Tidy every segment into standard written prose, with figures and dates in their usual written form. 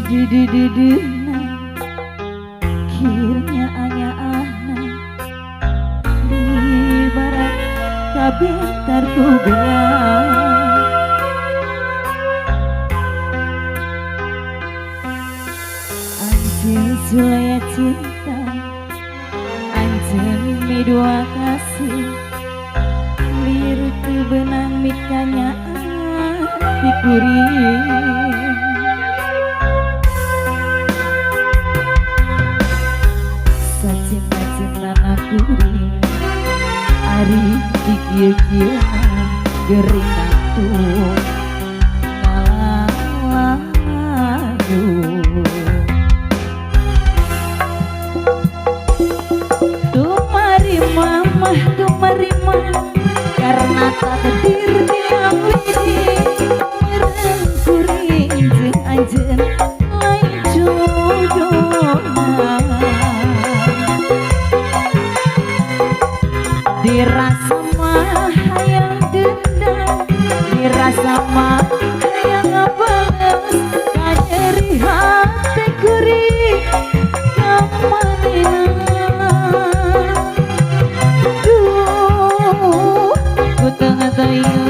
Didididina kirnya anya anak di barat kabentar ku Anjing sulaya cinta Anjing mi dua kasih liru tu benang mikanya dikuring sacinta-cinta nakuri ari dikieu-kieu gering atuh ngalayu tumari mah karena takdir tiang widi mereng kuring jeung anjeun lain jodohna dirasa mah hayang dendam dirasa mah hayang ngabales kanyeri hati kuring kamanina duh ku tengah tayang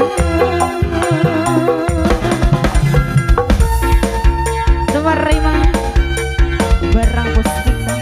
temarima barang puspita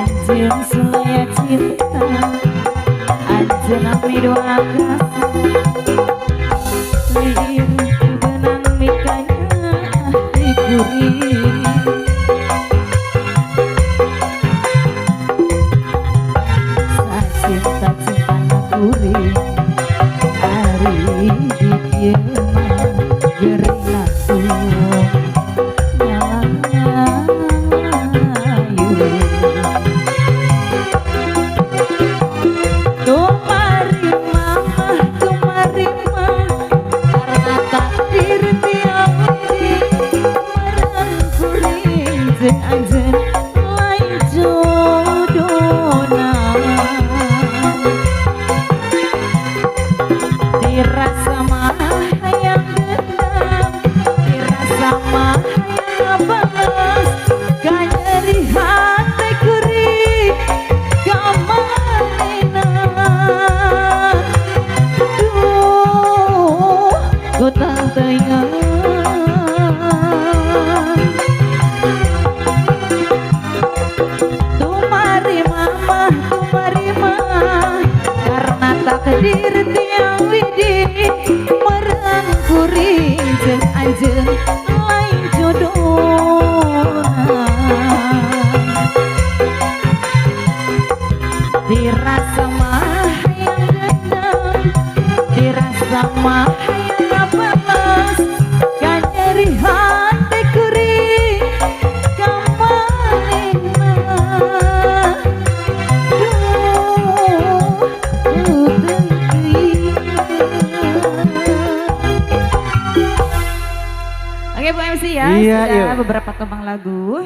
Anjeun sulaya cinta Anjeun mi doa kasih liru benang mikanya dikuring sacinta-cinta nakuri ari dikieu gering atuh anjeun lain jodohna dirasa mah hayang dendam dirasa mah hayang ngabales kanyeri hati kuring kamanina duh ku tang teuing takdir tiang widi mereng kuring jeung anjeun lain jodohna dirasa mah hayang dendam dirasa mah hayang ngabales kanyeri hati kuring kamanina Oke Bu MC ya, iya, sudah beberapa tembang lagu.